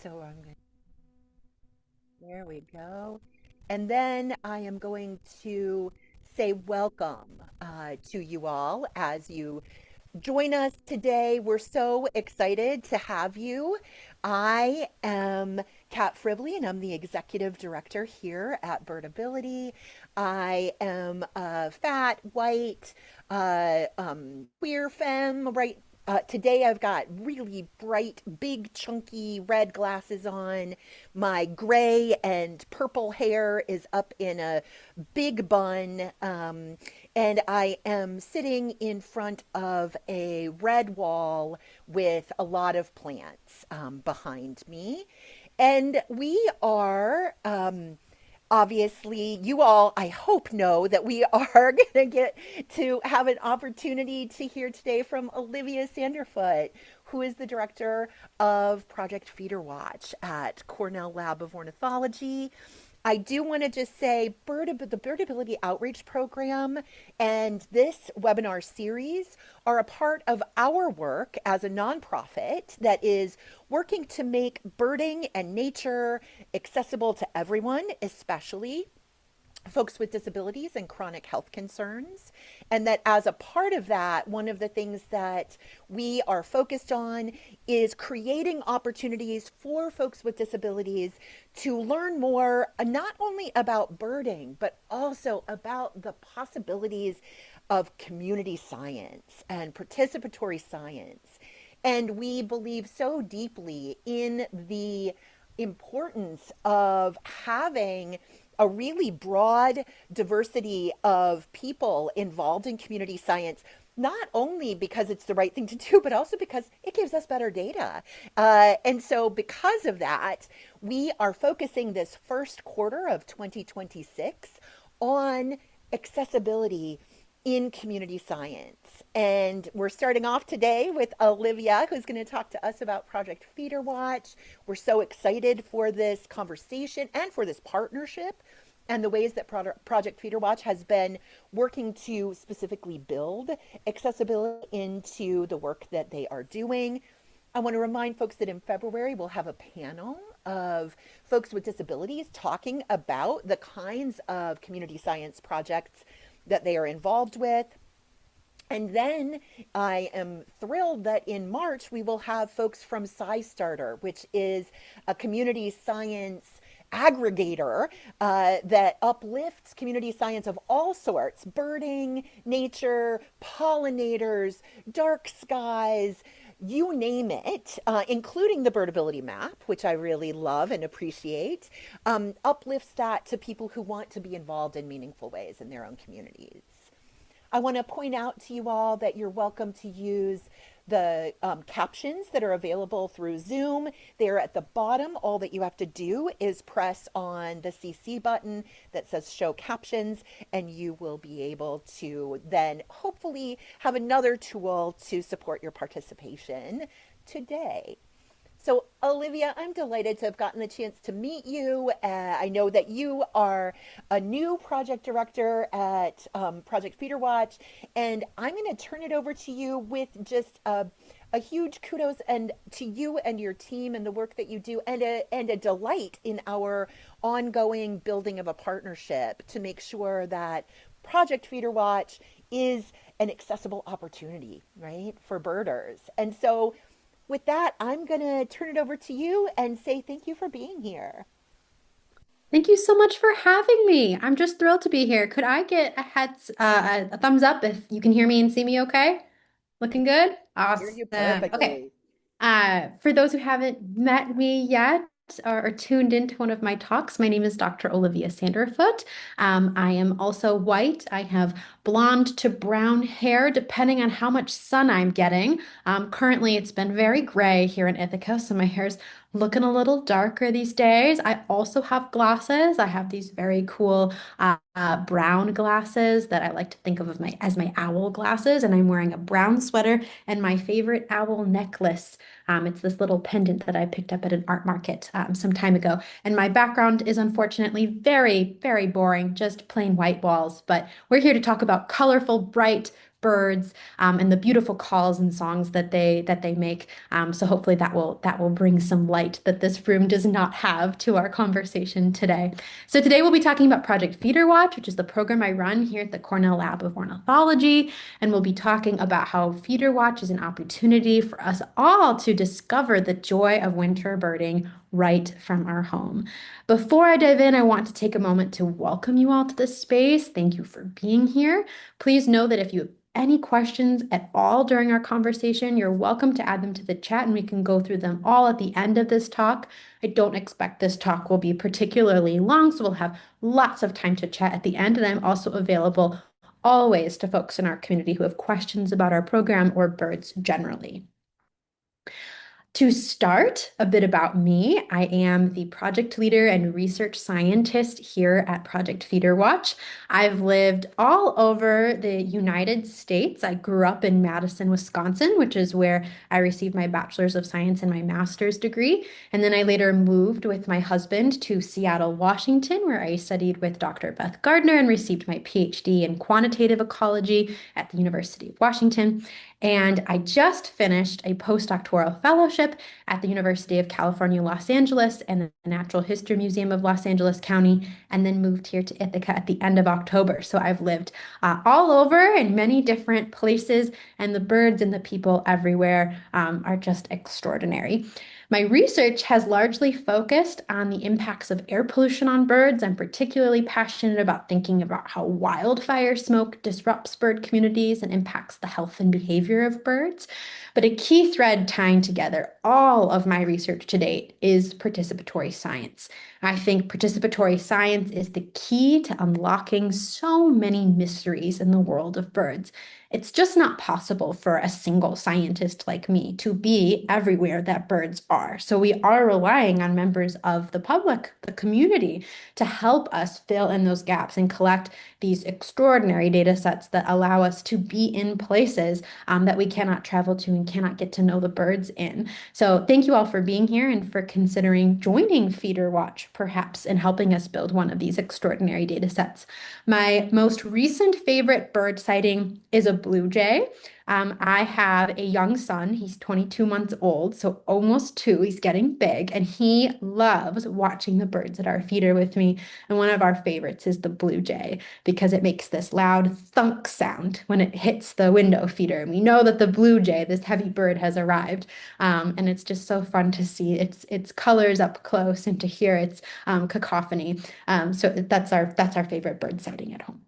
So there we go. And then I am going to say welcome to you all as you join us today. We're so excited to have you. I am Kat Frively, and I'm the executive director here at Birdability. I am a fat, white, queer femme, right? Today I've got really bright, big, chunky red glasses on. My gray and purple hair is up in a big bun. And I am sitting in front of a red wall with a lot of plants behind me. And we are obviously, you all, I hope, know that we are going to get to have an opportunity to hear today from Olivia Sanderfoot, who is the director of Project FeederWatch at Cornell Lab of Ornithology. I do want to just say the Birdability Outreach Program and this webinar series are a part of our work as a nonprofit that is working to make birding and nature accessible to everyone, especially folks with disabilities and chronic health concerns. And that as a part of that, one of the things that we are focused on is creating opportunities for folks with disabilities to learn more, not only about birding, but also about the possibilities of community science and participatory science. And we believe so deeply in the importance of having a really broad diversity of people involved in community science, not only because it's the right thing to do, but also because it gives us better data. And so, because of that, we are focusing this first quarter of 2026 on accessibility in community science. And we're starting off today with Olivia, who's going to talk to us about Project FeederWatch. We're so excited for this conversation and for this partnership and the ways that Project FeederWatch has been working to specifically build accessibility into the work that they are doing. I want to remind folks that in February we'll have a panel of folks with disabilities talking about the kinds of community science projects that they are involved with. And then I am thrilled that in March we will have folks from SciStarter, which is a community science aggregator that uplifts community science of all sorts: birding, nature, pollinators, dark skies, you name it, including the Birdability map, which I really love and appreciate, uplifts that to people who want to be involved in meaningful ways in their own communities. I want to point out to you all that you're welcome to use the captions that are available through Zoom. They're at the bottom. All that you have to do is press on the CC button that says show captions, and you will be able to then hopefully have another tool to support your participation today. So, Olivia, I'm delighted to have gotten the chance to meet you. I know that you are a new project director at Project FeederWatch, and I'm going to turn it over to you with just a huge kudos and to you and your team and the work that you do, and a delight in our ongoing building of a partnership to make sure that Project FeederWatch is an accessible opportunity, right, for birders. And so, with that, I'm going to turn it over to you and say thank you for being here. Thank you so much for having me. I'm just thrilled to be here. Could I get a thumbs up if you can hear me and see me okay? Looking good? Hear Awesome. you Okay. perfectly. For those who haven't met me yet or tuned into one of my talks, my name is Dr. Olivia Sanderfoot. I am also white. I have blonde to brown hair, depending on how much sun I'm getting. Currently, it's been very gray here in Ithaca, so my hair's looking a little darker these days. I also have glasses. I have these very cool brown glasses that I like to think of as my owl glasses, and I'm wearing a brown sweater and my favorite owl necklace. It's this little pendant that I picked up at an art market some time ago. And my background is unfortunately very, very boring, just plain white walls. But we're here to talk about colorful, bright, birds and the beautiful calls and songs that they make. So hopefully that will bring some light that this room does not have to our conversation today. So today we'll be talking about Project FeederWatch, which is the program I run here at the Cornell Lab of Ornithology, and we'll be talking about how FeederWatch is an opportunity for us all to discover the joy of winter birding right from our home. Before I dive in, I want to take a moment to welcome you all to this space. Thank you for being here. Please know that if you have any questions at all during our conversation, you're welcome to add them to the chat and we can go through them all at the end of this talk. I don't expect this talk will be particularly long, so we'll have lots of time to chat at the end. And I'm also available always to folks in our community who have questions about our program or birds generally. To start, a bit about me. I am the project leader and research scientist here at Project FeederWatch. I've lived all over the United States. I grew up in Madison, Wisconsin, which is where I received my bachelor's of science and my master's degree. And then I later moved with my husband to Seattle, Washington, where I studied with Dr. Beth Gardner and received my PhD in quantitative ecology at the University of Washington. And I just finished a postdoctoral fellowship at the University of California, Los Angeles, and the Natural History Museum of Los Angeles County, and then moved here to Ithaca at the end of October. So I've lived all over in many different places, and the birds and the people everywhere are just extraordinary. My research has largely focused on the impacts of air pollution on birds. I'm particularly passionate about thinking about how wildfire smoke disrupts bird communities and impacts the health and behavior of birds. But a key thread tying together all of my research to date is participatory science. I think participatory science is the key to unlocking so many mysteries in the world of birds. It's just not possible for a single scientist like me to be everywhere that birds are. So we are relying on members of the public, the community, to help us fill in those gaps and collect these extraordinary data sets that allow us to be in places that we cannot travel to and cannot get to know the birds in. So thank you all for being here and for considering joining FeederWatch, perhaps, and helping us build one of these extraordinary data sets. My most recent favorite bird sighting is a blue jay. I have a young son. He's 22 months old, so almost two. He's getting big, and he loves watching the birds at our feeder with me. And one of our favorites is the blue jay because it makes this loud thunk sound when it hits the window feeder. And we know that the blue jay, this heavy bird, has arrived. And it's just so fun to see its colors up close and to hear its cacophony. So that's our favorite bird sighting at home.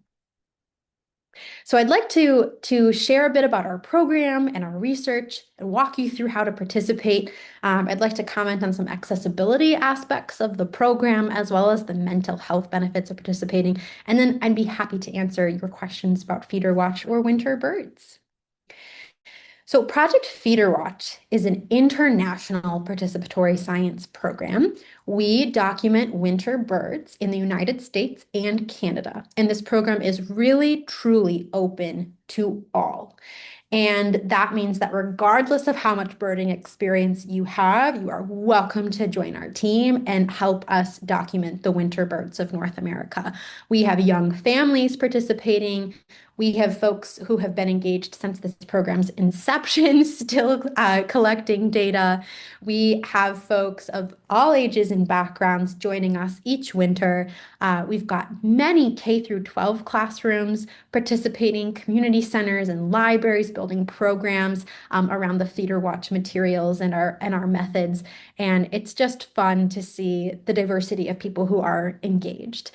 So I'd like to share a bit about our program and our research and walk you through how to participate. I'd like to comment on some accessibility aspects of the program as well as the mental health benefits of participating. And then I'd be happy to answer your questions about FeederWatch or winter birds. So Project FeederWatch is an international participatory science program. We document winter birds in the United States and Canada. And this program is really, truly open to all. And that means that regardless of how much birding experience you have, you are welcome to join our team and help us document the winter birds of North America. We have young families participating. We have folks who have been engaged since this program's inception, still collecting data. We have folks of all ages and backgrounds joining us each winter. We've got many K through 12 classrooms participating, community centers and libraries building programs around the FeederWatch materials and our methods. And it's just fun to see the diversity of people who are engaged.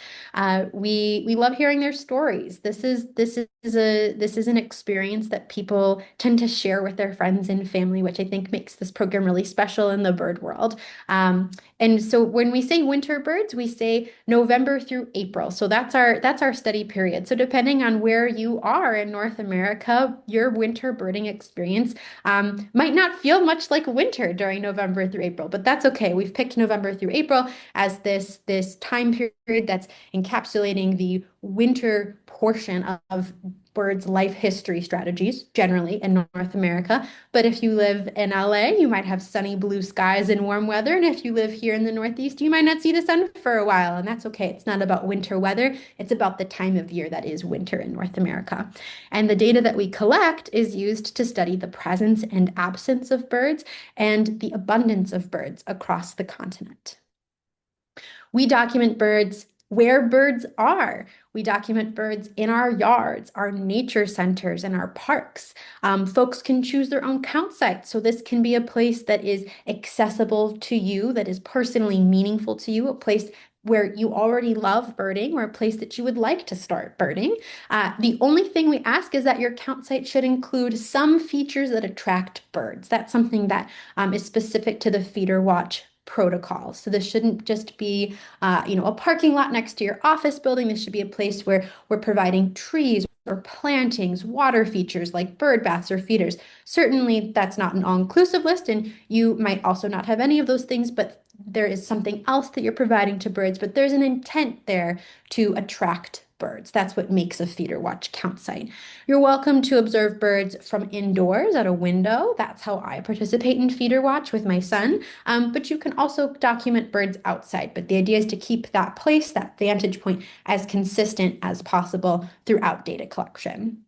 We love hearing their stories. This is an experience that people tend to share with their friends and family, which I think makes this program really special in the bird world. And so when we say winter birds, we say November through April. So that's our study period. So depending on where you are in North America, your winter birding experience might not feel much like winter during November through April, but that's okay. We've picked November through April as this time period that's encapsulating the winter portion of birds' life history strategies, generally in North America. But if you live in LA, you might have sunny blue skies and warm weather. And if you live here in the Northeast, you might not see the sun for a while. And that's okay. It's not about winter weather, it's about the time of year that is winter in North America. And the data that we collect is used to study the presence and absence of birds and the abundance of birds across the continent. We document birds where birds are. We document birds in our yards, our nature centers, and our parks. Folks can choose their own count site. So this can be a place that is accessible to you, that is personally meaningful to you, a place where you already love birding or a place that you would like to start birding. The only thing we ask is that your count site should include some features that attract birds. That's something that is specific to the FeederWatch protocol. So this shouldn't just be, a parking lot next to your office building. This should be a place where we're providing trees or plantings, water features like bird baths or feeders. Certainly, that's not an all-inclusive list, and you might also not have any of those things, but there is something else that you're providing to birds, but there's an intent there to attract birds. That's what makes a FeederWatch count site. You're welcome to observe birds from indoors at a window. That's how I participate in FeederWatch with my son. But you can also document birds outside. But the idea is to keep that place, that vantage point, as consistent as possible throughout data collection.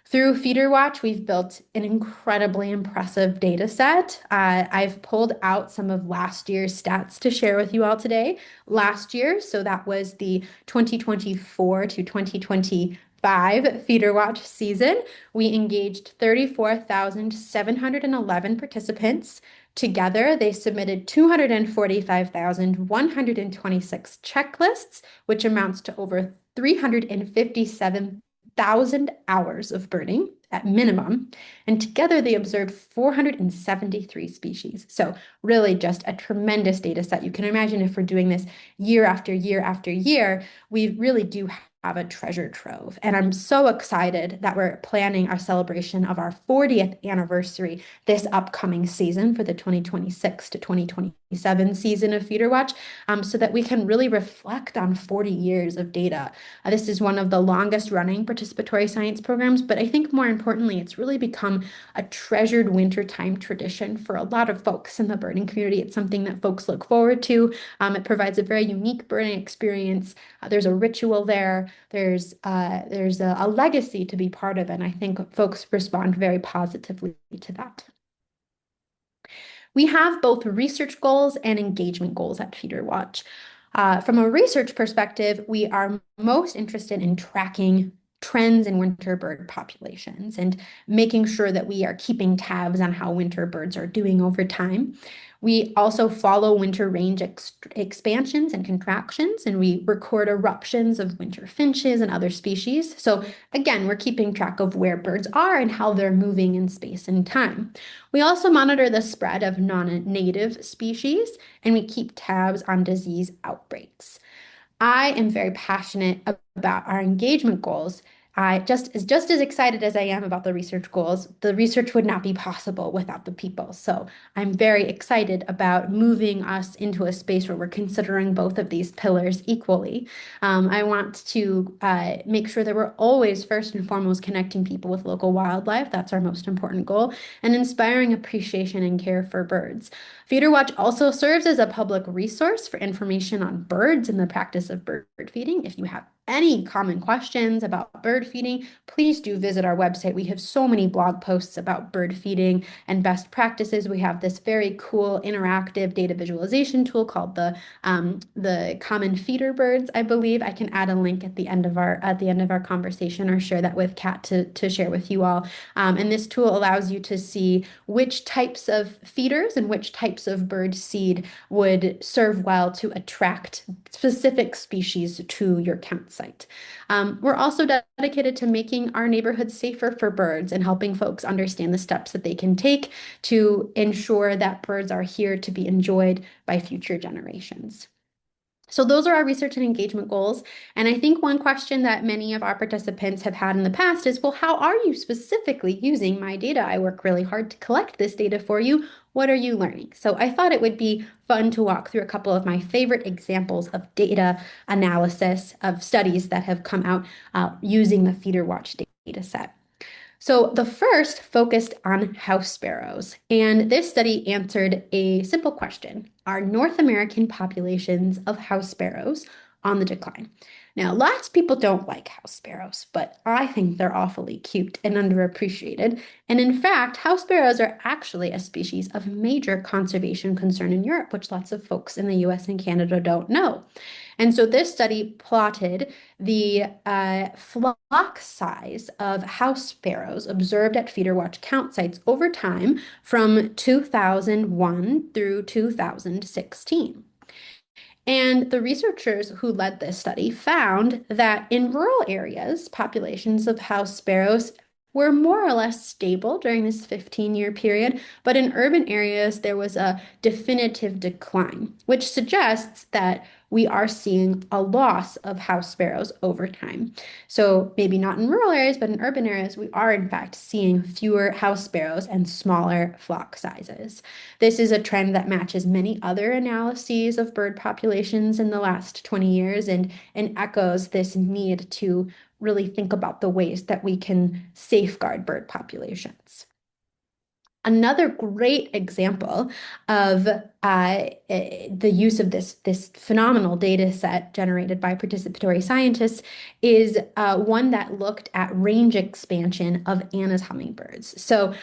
Through FeederWatch, we've built an incredibly impressive data set. I've pulled out some of last year's stats to share with you all today. Last year, so that was the 2024 to 2025 FeederWatch season, we engaged 34,711 participants. Together, they submitted 245,126 checklists, which amounts to over 357,000 hours of birding at minimum. And together they observed 473 species. So really just a tremendous data set. You can imagine if we're doing this year after year after year, we really do have a treasure trove. And I'm so excited that we're planning our celebration of our 40th anniversary this upcoming season for the 2026 to 2027 season of FeederWatch, so that we can really reflect on 40 years of data. This is one of the longest running participatory science programs, but I think more importantly, it's really become a treasured wintertime tradition for a lot of folks in the birding community. It's something that folks look forward to. It provides a very unique birding experience. There's a ritual there. There's a legacy to be part of, and I think folks respond very positively to that. We have both research goals and engagement goals at FeederWatch. From a research perspective, we are most interested in tracking trends in winter bird populations and making sure that we are keeping tabs on how winter birds are doing over time. We also follow winter range expansions and contractions, and we record eruptions of winter finches and other species. So again, we're keeping track of where birds are and how they're moving in space and time. We also monitor the spread of non-native species, and we keep tabs on disease outbreaks. I am very passionate about our engagement goals. I just as excited as I am about the research goals. The research would not be possible without the people. So I'm very excited about moving us into a space where we're considering both of these pillars equally. I want to make sure that we're always first and foremost connecting people with local wildlife. That's our most important goal, and inspiring appreciation and care for birds. FeederWatch also serves as a public resource for information on birds and the practice of bird feeding. If you have any common questions about bird feeding, please do visit our website. We have so many blog posts about bird feeding and best practices. We have this very cool interactive data visualization tool called the Common Feeder Birds, I believe. I can add a link at the end of our conversation or share that with Kat to share with you all. And this tool allows you to see which types of feeders and which types of bird seed would serve well to attract specific species to your count site. We're also dedicated to making our neighborhoods safer for birds and helping folks understand the steps that they can take to ensure that birds are here to be enjoyed by future generations. So those are our research and engagement goals. And I think one question that many of our participants have had in the past is, well, how are you specifically using my data? I work really hard to collect this data for you. What are you learning? So I thought it would be fun to walk through a couple of my favorite examples of data analysis of studies that have come out using the FeederWatch data data set. So the first focused on house sparrows, and this study answered a simple question. Are North American populations of house sparrows on the decline? Now, lots of people don't like house sparrows, but I think they're awfully cute and underappreciated. And in fact, house sparrows are actually a species of major conservation concern in Europe, which lots of folks in the US and Canada don't know. And so this study plotted the flock size of house sparrows observed at FeederWatch count sites over time from 2001 through 2016. And the researchers who led this study found that in rural areas, populations of house sparrows were more or less stable during this 15-year period, but in urban areas, there was a definitive decline, which suggests that we are seeing a loss of house sparrows over time. So maybe not in rural areas, but in urban areas, we are in fact seeing fewer house sparrows and smaller flock sizes. This is a trend that matches many other analyses of bird populations in the last 20 years and echoes this need to really think about the ways that we can safeguard bird populations. Another great example of the use of this phenomenal data set generated by participatory scientists is one that looked at range expansion of Anna's hummingbirds. So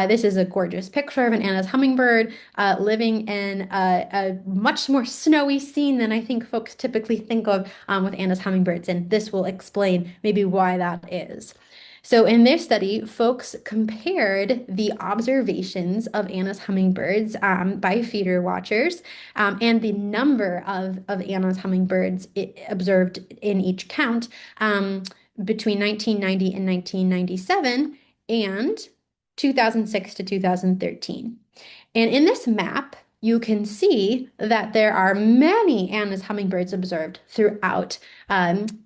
this is a gorgeous picture of an Anna's hummingbird living in a much more snowy scene than I think folks typically think of with Anna's hummingbirds, and this will explain maybe why that is. So in this study, folks compared the observations of Anna's hummingbirds by feeder watchers and the number of Anna's hummingbirds observed in each count between 1990 and 1997 and 2006 to 2013. And in this map, you can see that there are many Anna's hummingbirds observed throughout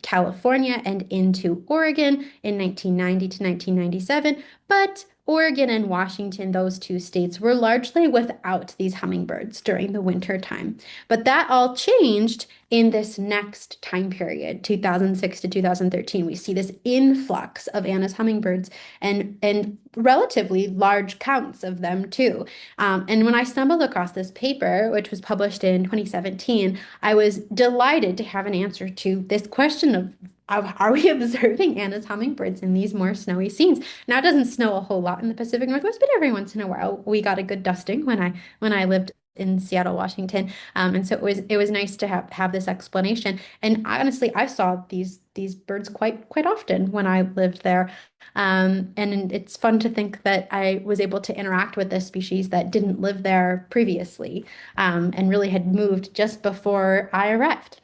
California and into Oregon in 1990 to 1997, but Oregon and Washington, those two states, were largely without these hummingbirds during the winter time. But that all changed in this next time period, 2006 to 2013. We see this influx of Anna's hummingbirds and relatively large counts of them too. And when I stumbled across this paper, which was published in 2017, I was delighted to have an answer to this question of are we observing Anna's hummingbirds in these more snowy scenes? Now it doesn't snow a whole lot in the Pacific Northwest, but every once in a while we got a good dusting when I lived in Seattle, Washington. And so it was nice to have this explanation. And honestly, I saw these birds quite often when I lived there. And it's fun to think that I was able to interact with this species that didn't live there previously, and really had moved just before I arrived.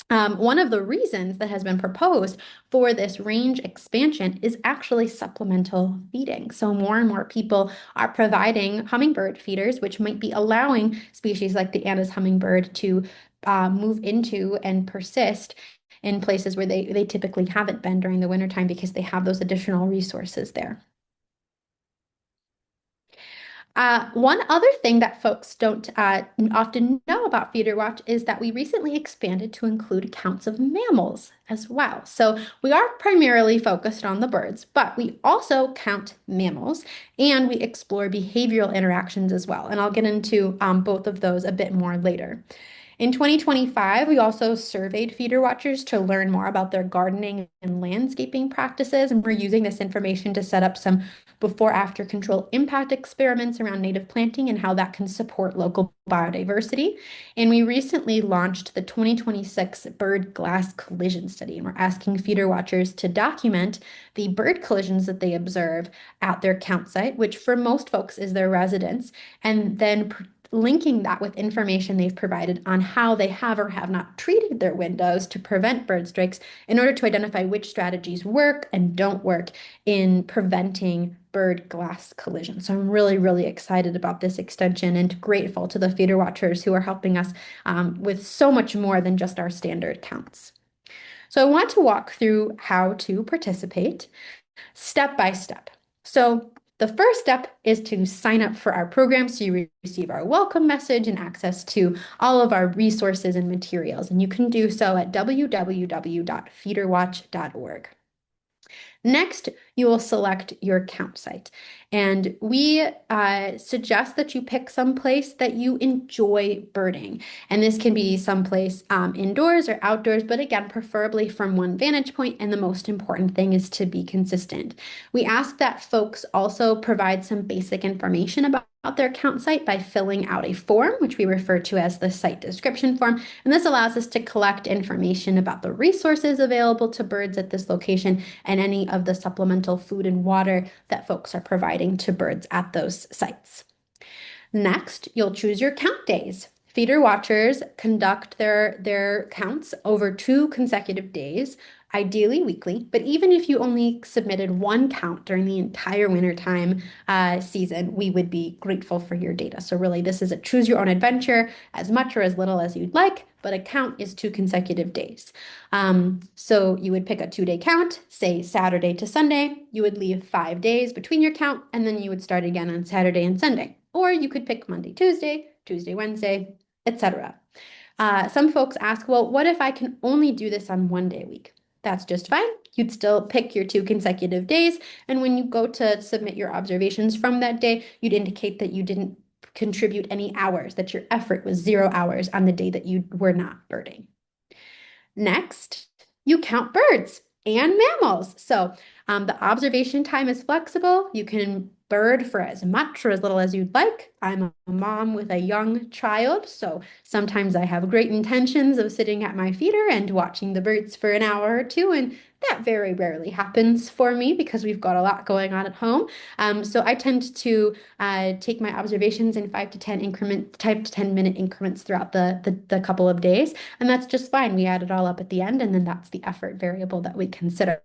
One of the reasons that has been proposed for this range expansion is actually supplemental feeding. So more and more people are providing hummingbird feeders, which might be allowing species like the Anna's hummingbird to move into and persist in places where they typically haven't been during the wintertime because they have those additional resources there. One other thing that folks don't often know about FeederWatch is that we recently expanded to include counts of mammals as well. So we are primarily focused on the birds, but we also count mammals and we explore behavioral interactions as well. And I'll get into both of those a bit more later. In 2025, we also surveyed feeder watchers to learn more about their gardening and landscaping practices, and we're using this information to set up some before-after control impact experiments around native planting and how that can support local biodiversity. And we recently launched the 2026 Bird Glass Collision Study, and we're asking feeder watchers to document the bird collisions that they observe at their count site, which for most folks is their residence, and then linking that with information they've provided on how they have or have not treated their windows to prevent bird strikes in order to identify which strategies work and don't work in preventing bird glass collision. So I'm really excited about this extension and grateful to the feeder watchers who are helping us with so much more than just our standard counts. So I want to walk through how to participate step by step. So the first step is to sign up for our program so you receive our welcome message and access to all of our resources and materials. And you can do so at www.feederwatch.org. Next, you will select your count site. And we suggest that you pick some place that you enjoy birding. And this can be someplace indoors or outdoors, but again, preferably from one vantage point. And the most important thing is to be consistent. We ask that folks also provide some basic information about their count site by filling out a form, which we refer to as the site description form. And this allows us to collect information about the resources available to birds at this location and any of the supplemental food and water that folks are providing to birds at those sites. Next, you'll choose your count days. Feeder watchers conduct their counts over 2 consecutive days, ideally weekly, but even if you only submitted one count during the entire wintertime season, we would be grateful for your data. So really, this is a choose your own adventure, as much or as little as you'd like, but a count is 2 consecutive days. So you would pick a 2-day count, say Saturday to Sunday. You would leave 5 days between your count, and then you would start again on Saturday and Sunday. Or you could pick Monday, Tuesday, Tuesday, Wednesday, etc. Some folks ask, well, what if I can only do this on one day a week? That's just fine. You'd still pick your 2 consecutive days. And when you go to submit your observations from that day, you'd indicate that you didn't contribute any hours, that your effort was 0 hours on the day that you were not birding. Next, you count birds and mammals. So the observation time is flexible. You can bird for as much or as little as you'd like. I'm a mom with a young child, so sometimes I have great intentions of sitting at my feeder and watching the birds for an hour or two, and that very rarely happens for me because we've got a lot going on at home. So I tend to take my observations in 5 to 10 minute increments throughout the couple of days, and that's just fine. We add it all up at the end, and then that's the effort variable that we consider.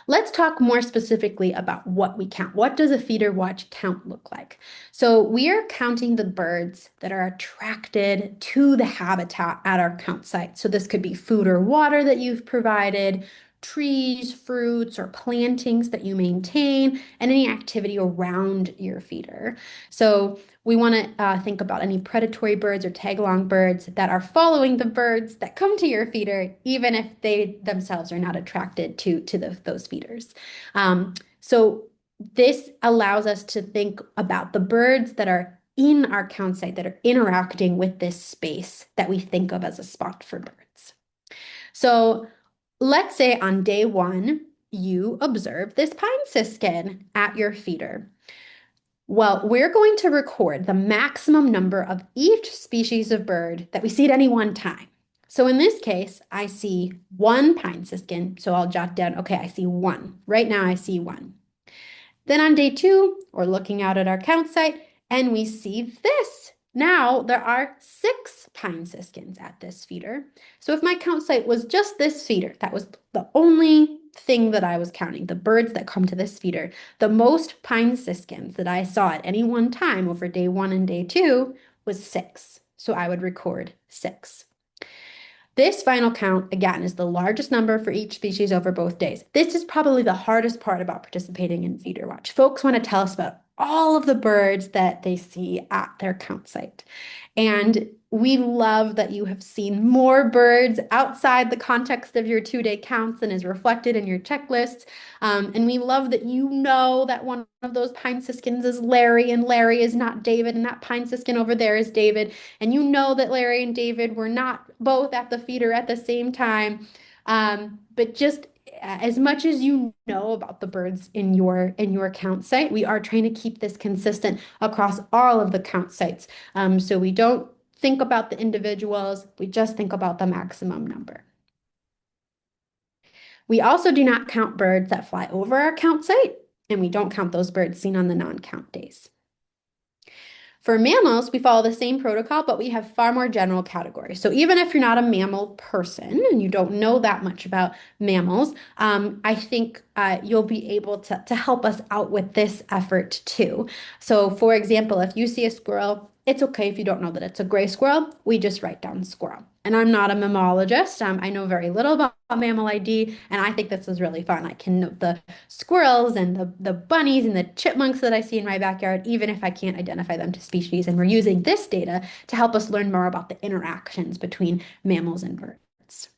Let's talk more specifically about what we count. What does a feeder watch count look like? So we are counting the birds that are attracted to the habitat at our count site. So this could be food or water that you've provided, trees, fruits, or plantings that you maintain, and any activity around your feeder. So we want to think about any predatory birds or tag-along birds that are following the birds that come to your feeder, even if they themselves are not attracted to those feeders. So this allows us to think about the birds that are in our count site that are interacting with this space that we think of as a spot for birds. So let's say on day one, you observe this pine siskin at your feeder. Well, we're going to record the maximum number of each species of bird that we see at any one time. So in this case, I see one pine siskin, so I'll jot down, okay, I see one. Right now I see one. Then on day two, we're looking out at our count site and we see this. Now there are 6 pine siskins at this feeder. So if my count site was just this feeder, that was the only thing that I was counting, the birds that come to this feeder, the most pine siskins that I saw at any one time over day 1 and day 2 was 6. So I would record 6. This final count, again, is the largest number for each species over both days. This is probably the hardest part about participating in FeederWatch. Folks want to tell us about all of the birds that they see at their count site. And we love that you have seen more birds outside the context of your 2-day counts than is reflected in your checklists. And we love that you know that one of those pine siskins is Larry and Larry is not David, and that pine siskin over there is David. And you know that Larry and David were not both at the feeder at the same time. But just as much as you know about the birds in your count site, we are trying to keep this consistent across all of the count sites. So we don't think about the individuals, we just think about the maximum number. We also do not count birds that fly over our count site, and we don't count those birds seen on the non-count days. For mammals, we follow the same protocol, but we have far more general categories. So even if you're not a mammal person and you don't know that much about mammals, I think you'll be able to help us out with this effort too. So for example, if you see a squirrel, it's okay if you don't know that it's a gray squirrel. We just write down squirrel. And I'm not a mammalogist. I know very little about mammal ID, and I think this is really fun. I can note the squirrels and the bunnies and the chipmunks that I see in my backyard, even if I can't identify them to species. And we're using this data to help us learn more about the interactions between mammals and birds.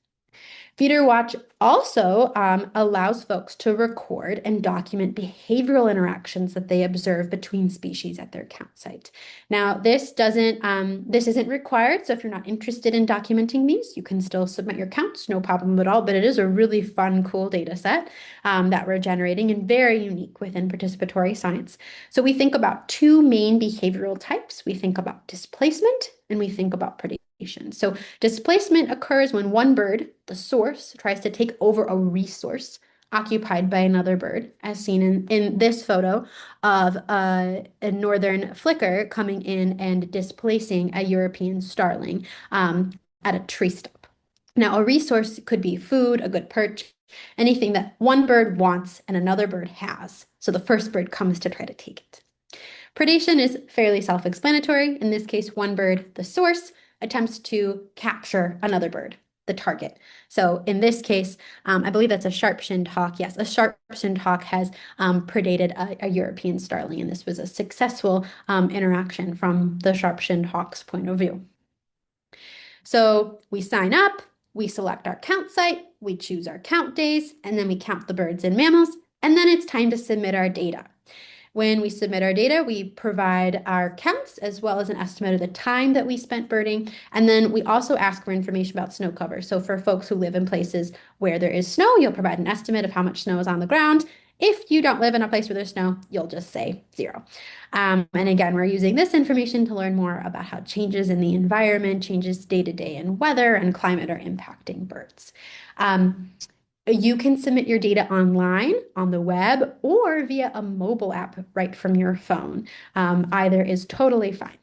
FeederWatch also allows folks to record and document behavioral interactions that they observe between species at their count site. Now, this isn't required, so if you're not interested in documenting these, you can still submit your counts, no problem at all. But it is a really fun, cool data set that we're generating and very unique within participatory science. So we think about two main behavioral types. We think about displacement and we think about predation. So displacement occurs when one bird, the source, tries to take over a resource occupied by another bird, as seen in this photo of a northern flicker coming in and displacing a European starling at a tree stump. Now, a resource could be food, a good perch, anything that one bird wants and another bird has. So the first bird comes to try to take it. Predation is fairly self-explanatory. In this case, one bird, the source, attempts to capture another bird, the target. So in this case, I believe that's a sharp-shinned hawk. Yes, a sharp-shinned hawk has predated a European starling, and this was a successful interaction from the sharp-shinned hawk's point of view. So we sign up, we select our count site, we choose our count days, and then we count the birds and mammals, and then it's time to submit our data. When we submit our data, we provide our counts as well as an estimate of the time that we spent birding. And then we also ask for information about snow cover. So for folks who live in places where there is snow, you'll provide an estimate of how much snow is on the ground. If you don't live in a place where there's snow, you'll just say 0. And again, we're using this information to learn more about how changes in the environment, changes day to day in weather and climate are impacting birds. You can submit your data online, on the web, or via a mobile app right from your phone. Either is totally fine.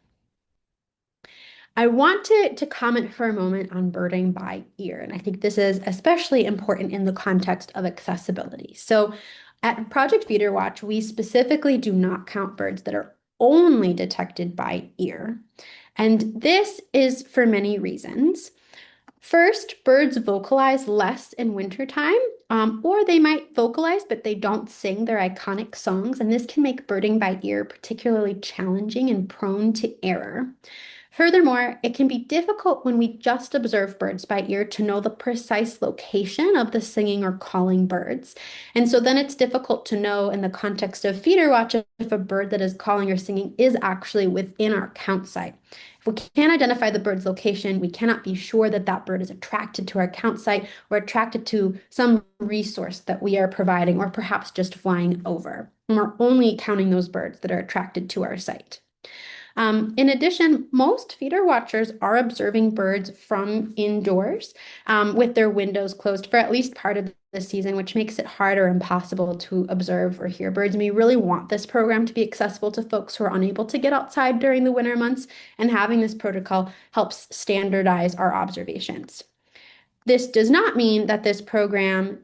I want to comment for a moment on birding by ear, and I think this is especially important in the context of accessibility. So at Project FeederWatch, we specifically do not count birds that are only detected by ear. And this is for many reasons. First, birds vocalize less in wintertime, or they might vocalize, but they don't sing their iconic songs, and this can make birding by ear particularly challenging and prone to error. Furthermore, it can be difficult when we just observe birds by ear to know the precise location of the singing or calling birds. And so then it's difficult to know in the context of FeederWatch if a bird that is calling or singing is actually within our count site. If we can't identify the bird's location, we cannot be sure that that bird is attracted to our count site or attracted to some resource that we are providing or perhaps just flying over. And we're only counting those birds that are attracted to our site. In addition, most feeder watchers are observing birds from indoors with their windows closed for at least part of the season, which makes it hard or impossible to observe or hear birds. And we really want this program to be accessible to folks who are unable to get outside during the winter months, and having this protocol helps standardize our observations. This does not mean that this program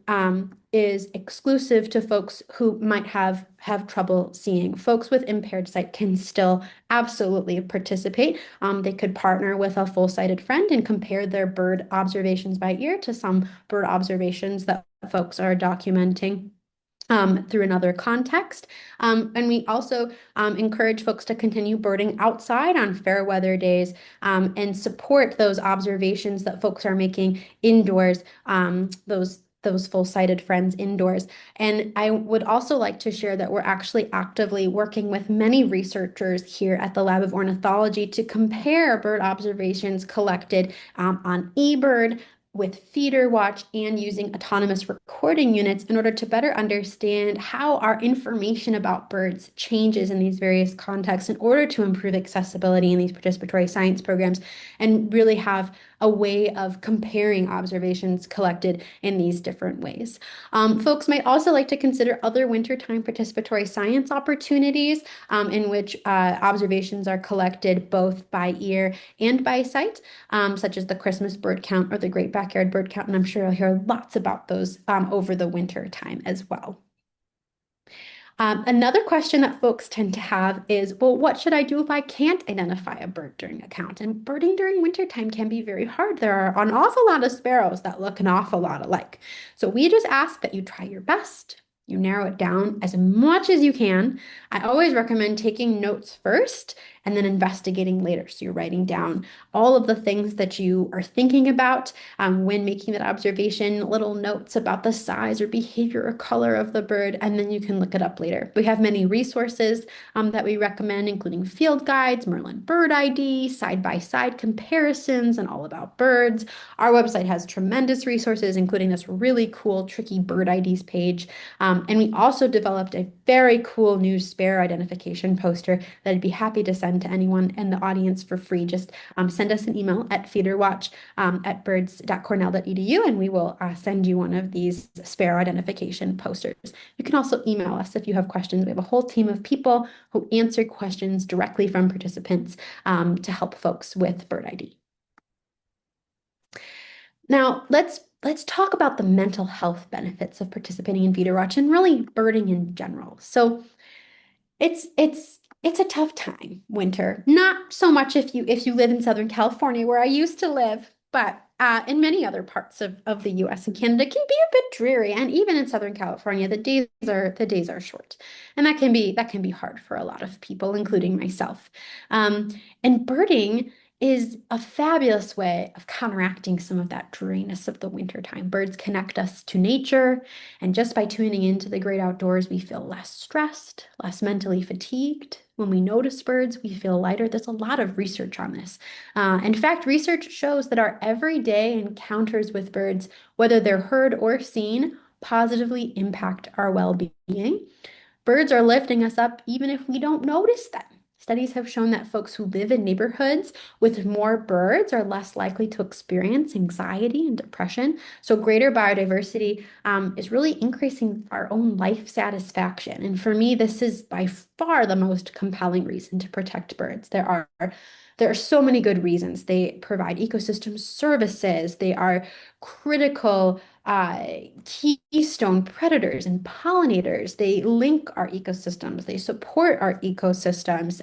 is exclusive to folks who might have trouble seeing. Folks with impaired sight can still absolutely participate. They could partner with a full-sighted friend and compare their bird observations by ear to some bird observations that folks are documenting through another context. And we also encourage folks to continue birding outside on fair weather days and support those observations that folks are making indoors, those full-sighted friends indoors. And I would also like to share that we're actually actively working with many researchers here at the Lab of Ornithology to compare bird observations collected on eBird, with FeederWatch, and using autonomous recording units in order to better understand how our information about birds changes in these various contexts in order to improve accessibility in these participatory science programs and really have a way of comparing observations collected in these different ways. Folks might also like to consider other wintertime participatory science opportunities in which observations are collected both by ear and by sight, such as the Christmas bird count or the Great Backyard Bird Count, and I'm sure you'll hear lots about those over the winter time as well. Another question that folks tend to have is, well, what should I do if I can't identify a bird during a count? And birding during wintertime can be very hard. There are an awful lot of sparrows that look an awful lot alike. So we just ask that you try your best. You narrow it down as much as you can. I always recommend taking notes first and then investigating later. So you're writing down all of the things that you are thinking about when making that observation, little notes about the size or behavior or color of the bird, and then you can look it up later. We have many resources that we recommend, including field guides, Merlin Bird ID, side-by-side comparisons, and all about birds. Our website has tremendous resources, including this really cool, tricky bird IDs page. And we also developed a very cool new sparrow identification poster that I'd be happy to send to anyone in the audience for free. Just send us an email at FeederWatch at birds.cornell.edu, and we will send you one of these sparrow identification posters. You can also email us if you have questions. We have a whole team of people who answer questions directly from participants to help folks with bird ID. Now, let's talk about the mental health benefits of participating in FeederWatch and really birding in general. So it's a tough time, winter. Not so much if you live in Southern California, where I used to live, but in many other parts of the U.S. and Canada, it can be a bit dreary. And even in Southern California, the days are short, and that can be hard for a lot of people, including myself. And birding is a fabulous way of counteracting some of that dreariness of the wintertime. Birds connect us to nature, and just by tuning into the great outdoors, we feel less stressed, less mentally fatigued. When we notice birds, we feel lighter. There's a lot of research on this. In fact, research shows that our everyday encounters with birds, whether they're heard or seen, positively impact our well-being. Birds are lifting us up even if we don't notice them. Studies have shown that folks who live in neighborhoods with more birds are less likely to experience anxiety and depression. So, greater biodiversity is really increasing our own life satisfaction. And for me, this is by far the most compelling reason to protect birds. There are so many good reasons. They provide ecosystem services. They are critical keystone predators and pollinators. They link our ecosystems. They support our ecosystems.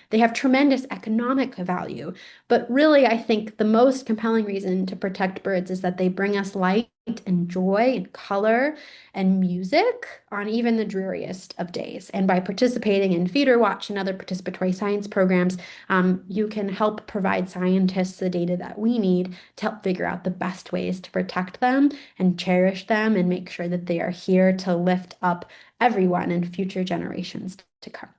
They have tremendous economic value. But really, I think the most compelling reason to protect birds is that they bring us light and joy and color and music on even the dreariest of days. And by participating in FeederWatch and other participatory science programs, you can help provide scientists the data that we need to help figure out the best ways to protect them and cherish them and make sure that they are here to lift up everyone and future generations to come.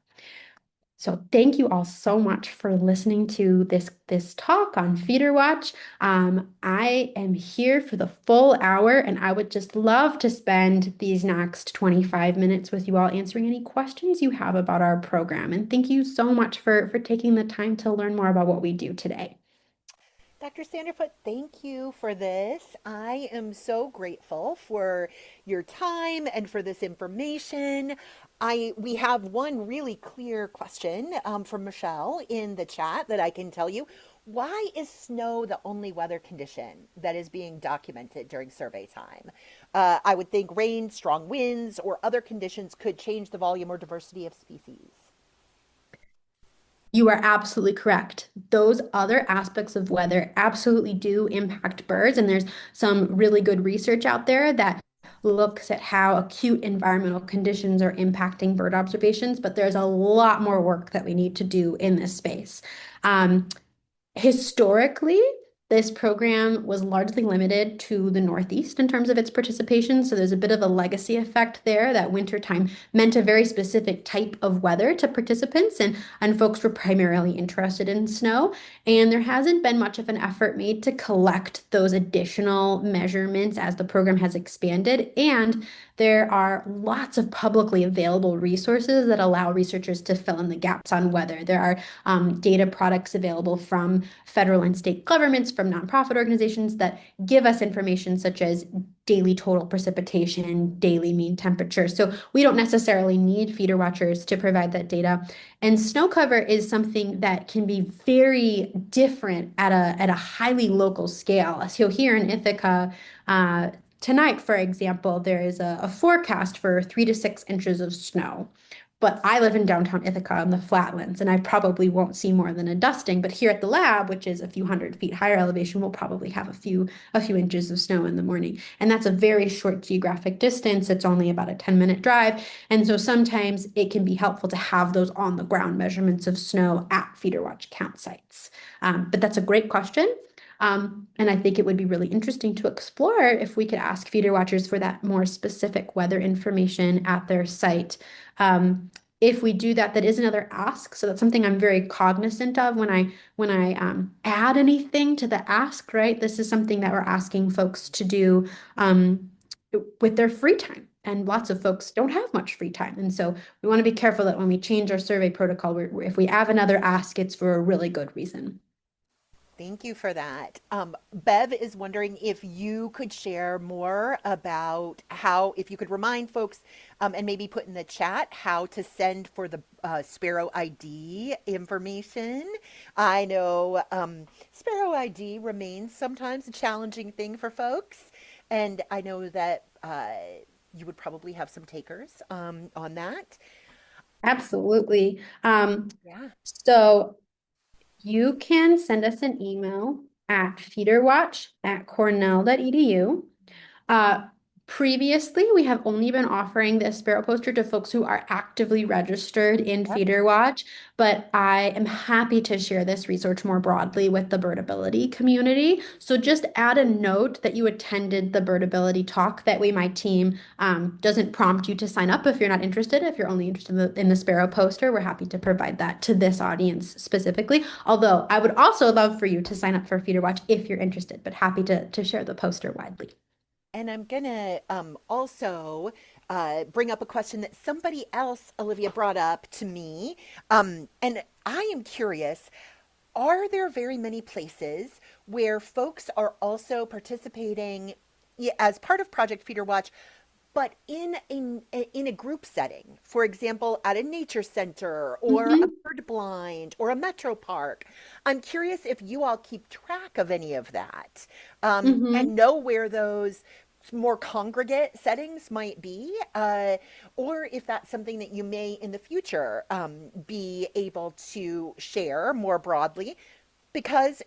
So thank you all so much for listening to this talk on FeederWatch. I am here for the full hour, and I would just love to spend these next 25 minutes with you all answering any questions you have about our program. And thank you so much for taking the time to learn more about what we do today. Dr. Sanderfoot, thank you for this. I am so grateful for your time and for this information. We have one really clear question from Michelle in the chat that I can tell you. Why is snow the only weather condition that is being documented during survey time? I would think rain, strong winds, or other conditions could change the volume or diversity of species. You are absolutely correct. Those other aspects of weather absolutely do impact birds, and there's some really good research out there that looks at how acute environmental conditions are impacting bird observations, but there's a lot more work that we need to do in this space. Um, Historically, this program was largely limited to the Northeast in terms of its participation. So there's a bit of a legacy effect there that wintertime meant a very specific type of weather to participants, and folks were primarily interested in snow. And there hasn't been much of an effort made to collect those additional measurements as the program has expanded. And there are lots of publicly available resources that allow researchers to fill in the gaps on weather. There are data products available from federal and state governments, from nonprofit organizations that give us information such as daily total precipitation, daily mean temperature. So we don't necessarily need feeder watchers to provide that data. And snow cover is something that can be very different at a highly local scale. So here in Ithaca, tonight, for example, there is a forecast for 3 to 6 inches of snow. But I live in downtown Ithaca on the flatlands, and I probably won't see more than a dusting. But here at the lab, which is a few hundred feet higher elevation, we'll probably have a few inches of snow in the morning. And that's a very short geographic distance. It's only about a 10-minute drive. And so sometimes it can be helpful to have those on the ground measurements of snow at FeederWatch count sites. But that's a great question. And I think it would be really interesting to explore if we could ask feeder watchers for that more specific weather information at their site. If we do that, that is another ask. So that's something I'm very cognizant of when I add anything to the ask, right? This is something that we're asking folks to do with their free time. And lots of folks don't have much free time. And so we want to be careful that when we change our survey protocol, if we have another ask, it's for a really good reason. Thank you for that. Bev is wondering if you could share more about how, if you could remind folks and maybe put in the chat how to send for the Sparrow ID information. I know Sparrow ID remains sometimes a challenging thing for folks, and I know that you would probably have some takers on that. Absolutely. Yeah. So you can send us an email at feederwatch@cornell.edu. Uh, Previously, we have only been offering the Sparrow poster to folks who are actively registered in Yep. FeederWatch, but I am happy to share this research more broadly with the Birdability community. So just add a note that you attended the Birdability talk. That way, my team doesn't prompt you to sign up if you're not interested. If you're only interested in the Sparrow poster, we're happy to provide that to this audience specifically. Although I would also love for you to sign up for FeederWatch if you're interested, but happy to share the poster widely. And I'm going to also bring up a question that somebody else, Olivia, brought up to me. And I am curious, are there very many places where folks are also participating as part of Project FeederWatch, but in a group setting? For example, at a nature center or a Mhm. bird blind or a metro park. I'm curious if you all keep track of any of that and Mhm. know where those more congregate settings might be, or if that's something that you may in the future be able to share more broadly. Because,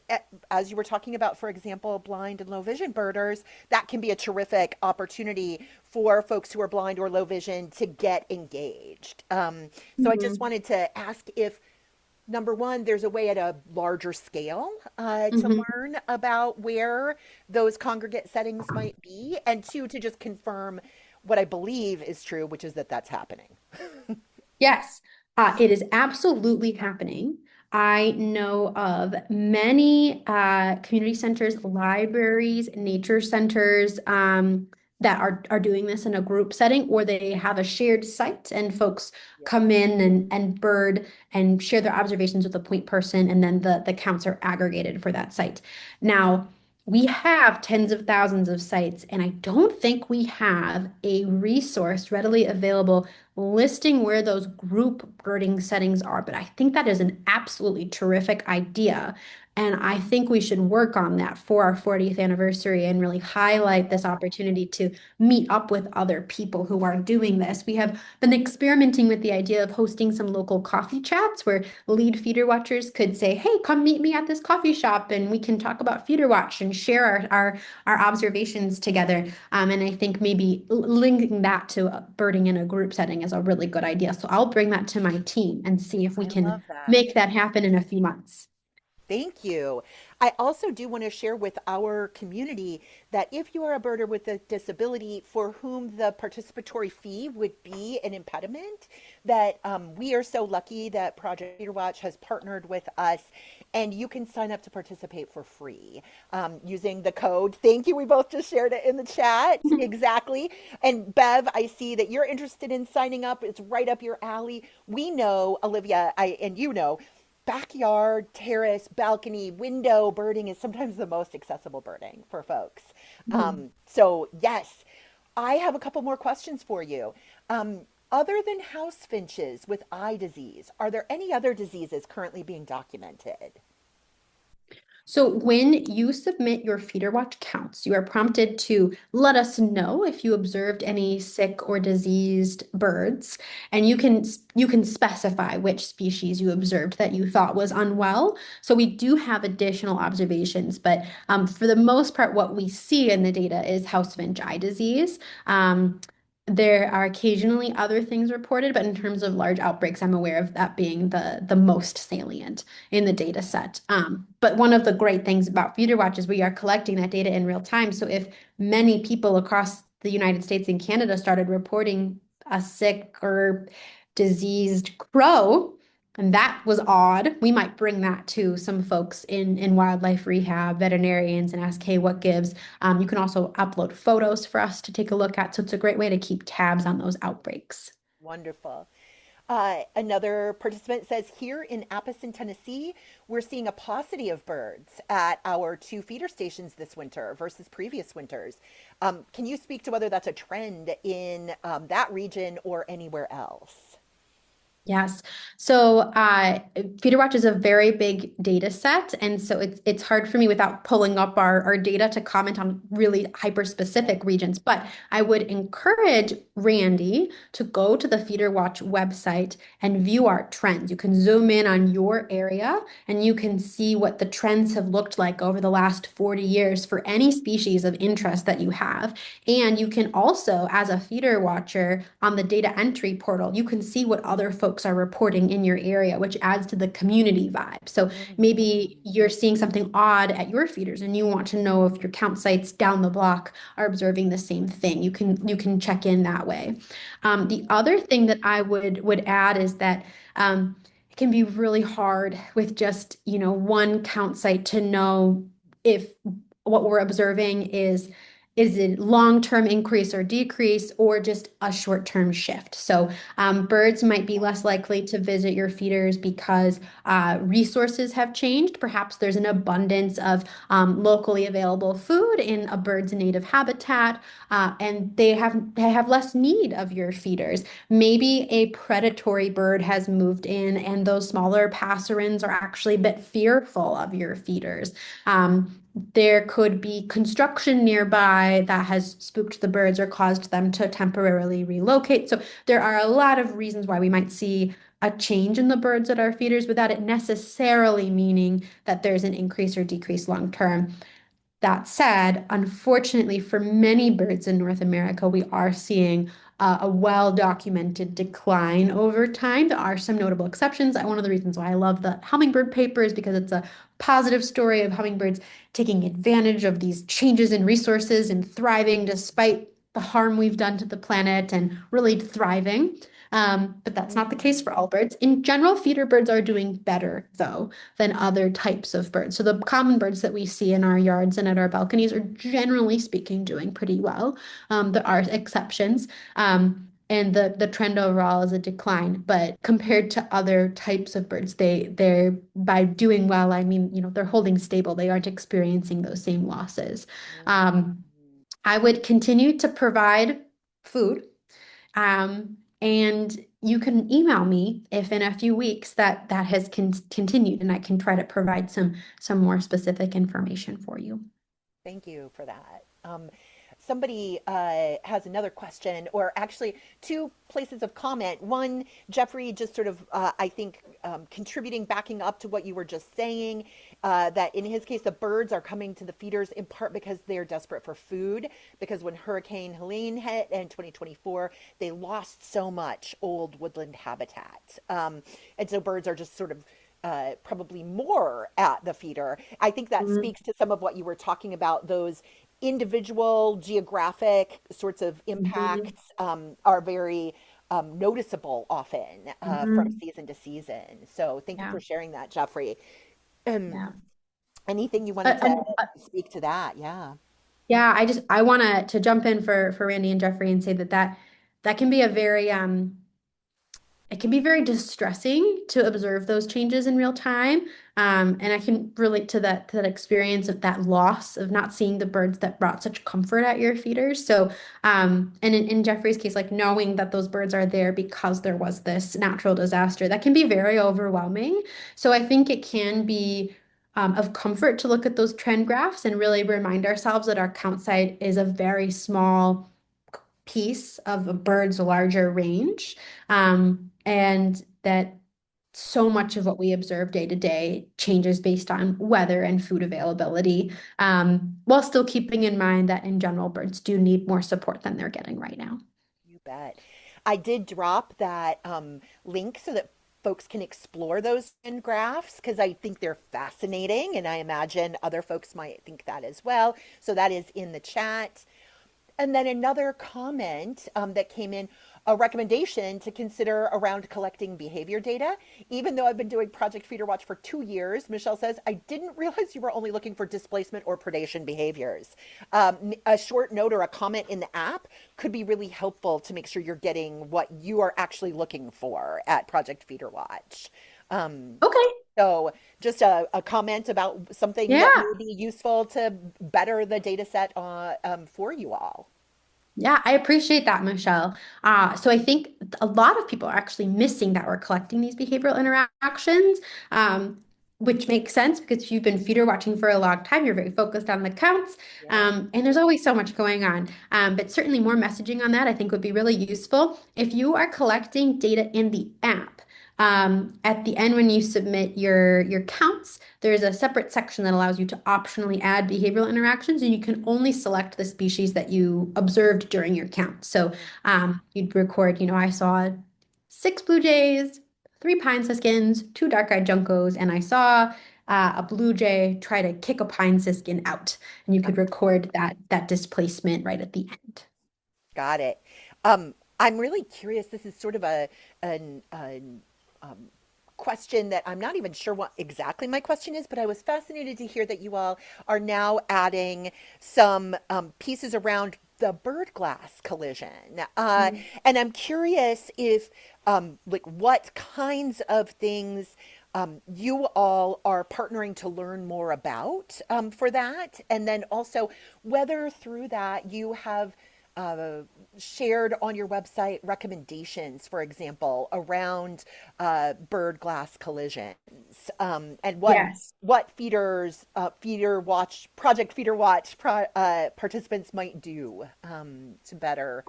as you were talking about, for example, blind and low vision birders, that can be a terrific opportunity for folks who are blind or low vision to get engaged. So I just Mhm. wanted to ask if, number one, there's a way at a larger scale to Mhm. learn about where those congregate settings might be, and two, to just confirm what I believe is true, which is that that's happening. Yes, it is absolutely happening. I know of many community centers, libraries, nature centers that are doing this in a group setting, or they have a shared site and folks Yeah. come in and bird and share their observations with a point person, and then the counts are aggregated for that site. Now, we have tens of thousands of sites, and I don't think we have a resource readily available listing where those group birding settings are. But I think that is an absolutely terrific idea. And I think we should work on that for our 40th anniversary and really highlight this opportunity to meet up with other people who are doing this. We have been experimenting with the idea of hosting some local coffee chats where lead feeder watchers could say, hey, come meet me at this coffee shop and we can talk about feeder watch and share our observations together. And I think maybe linking that to birding in a group setting is a really good idea. So I'll bring that to my team and see if we I love can that. make that happen in a few months. Thank you. I also do want to share with our community that if you are a birder with a disability for whom the participatory fee would be an impediment, that we are so lucky that Project FeederWatch has partnered with us, and you can sign up to participate for free using the code. Thank you. We both just shared it in the chat. Exactly. And Bev, I see that you're interested in signing up. It's right up your alley. We know, Olivia, and you know, backyard, terrace, balcony, window birding is sometimes the most accessible birding for folks. Mhm. So, yes, I have a couple more questions for you. Other than house finches with eye disease, are there any other diseases currently being documented? So when you submit your FeederWatch counts, you are prompted to let us know if you observed any sick or diseased birds, and you can specify which species you observed that you thought was unwell. So we do have additional observations, but for the most part, what we see in the data is housefinch eye disease. There are occasionally other things reported, but in terms of large outbreaks, I'm aware of that being the most salient in the data set. But one of the great things about FeederWatch is we are collecting that data in real time. So if many people across the United States and Canada started reporting a sick or diseased crow, and that was odd, we might bring that to some folks in wildlife rehab, veterinarians, and ask, hey, what gives? You can also upload photos for us to take a look at. So it's a great way to keep tabs on those outbreaks. Wonderful. Another participant says, here in Appleton, Tennessee, we're seeing a paucity of birds at our two feeder stations this winter versus previous winters. Can you speak to whether that's a trend in that region or anywhere else? Yes. So FeederWatch is a very big data set. And so it's hard for me without pulling up our data to comment on really hyper-specific regions. But I would encourage Randy to go to the FeederWatch website and view our trends. You can zoom in on your area and you can see what the trends have looked like over the last 40 years for any species of interest that you have. And you can also, as a feeder watcher on the data entry portal, you can see what other folks are reporting in your area, which adds to the community vibe. So maybe Mhm. you're seeing something odd at your feeders and you want to know if your count sites down the block are observing the same thing. You can check in that way. The other thing that I would add is that it can be really hard with just, one count site to know if what we're observing is it long-term increase or decrease or just a short-term shift. So birds might be less likely to visit your feeders because resources have changed. Perhaps there's an abundance of locally available food in a bird's native habitat, and they have less need of your feeders. Maybe a predatory bird has moved in, and those smaller passerines are actually a bit fearful of your feeders. There could be construction nearby that has spooked the birds or caused them to temporarily relocate. So there are a lot of reasons why we might see a change in the birds at our feeders without it necessarily meaning that there's an increase or decrease long term. That said, unfortunately, for many birds in North America, we are seeing a well-documented decline over time. There are some notable exceptions. One of the reasons why I love the hummingbird paper is because it's a positive story of hummingbirds taking advantage of these changes in resources and thriving despite the harm we've done to the planet and really thriving. But that's not the case for all birds. In general, feeder birds are doing better, though, than other types of birds. So the common birds that we see in our yards and at our balconies are generally speaking doing pretty well. There are exceptions. And the trend overall is a decline, but compared to other types of birds, they're by doing well, I mean, they're holding stable. They aren't experiencing those same losses. Mhm. Um, I would continue to provide food. And you can email me if in a few weeks that has continued, and I can try to provide some more specific information for you. Thank you for that. Somebody has another question, or actually two places of comment. One, Jeffrey, just sort of, I think, contributing, backing up to what you were just saying, that in his case, the birds are coming to the feeders in part because they're desperate for food. Because when Hurricane Helene hit in 2024, they lost so much old woodland habitat. And so birds are just sort of probably more at the feeder. I think that Mhm, speaks to some of what you were talking about. Those individual geographic sorts of mhm, impacts are very noticeable often from mhm. season to season. So thank you Yeah, for sharing that, Jeffrey. Um, yeah. anything you wanted to And speak to that? Yeah. yeah, I want to jump in for Randy and Jeffrey and say that can be a very it can be very distressing to observe those changes in real time. And I can relate to that experience of that loss of not seeing the birds that brought such comfort at your feeders. So, and in Jeffrey's case, like knowing that those birds are there because there was this natural disaster, that can be very overwhelming. So I think it can be of comfort to look at those trend graphs and really remind ourselves that our count site is a very small piece of a bird's larger range, and that so much of what we observe day to day changes based on weather and food availability, while still keeping in mind that in general, birds do need more support than they're getting right now. You bet. I did drop that link so that folks can explore those trend graphs because I think they're fascinating, and I imagine other folks might think that as well. So that is in the chat. And then another comment that came in, a recommendation to consider around collecting behavior data. Even though I've been doing Project FeederWatch for 2 years, Michelle says, I didn't realize you were only looking for displacement or predation behaviors. A short note or a comment in the app could be really helpful to make sure you're getting what you are actually looking for at Project FeederWatch. Um, Okay. so just a comment about something that Yeah. may be useful to better the data set for you all. Yeah, I appreciate that, Michelle. So I think a lot of people are actually missing that we're collecting these behavioral interactions, um, which makes sense because if you've been feeder watching for a long time, you're very focused on the counts, Yeah. and there's always so much going on. But certainly more messaging on that I think would be really useful. If you are collecting data in the app, at the end when you submit your counts, there's a separate section that allows you to optionally add behavioral interactions, and you can only select the species that you observed during your count. So you'd record, I saw 6 blue jays, 3 pine siskins, 2 dark-eyed juncos, and I saw a blue jay try to kick a pine siskin out. And you could record that displacement right at the end. Got it. I'm really curious. This is sort of an question that I'm not even sure what exactly my question is, but I was fascinated to hear that you all are now adding some pieces around the bird glass collision. And I'm curious if, like, what kinds of things you all are partnering to learn more about for that, and then also whether through that you have uh, shared on your website recommendations, for example, around bird glass collisions, and Yes. what feeder watch project feeder watch participants might do to better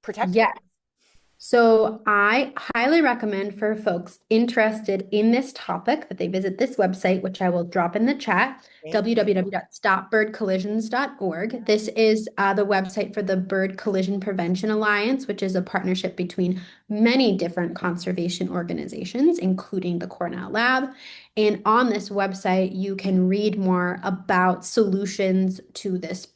protect birds. Yes. So I highly recommend for folks interested in this topic that they visit this website, which I will drop in the chat, Thank you. www.stopbirdcollisions.org. This is the website for the Bird Collision Prevention Alliance, which is a partnership between many different conservation organizations, including the Cornell Lab. And on this website, you can read more about solutions to this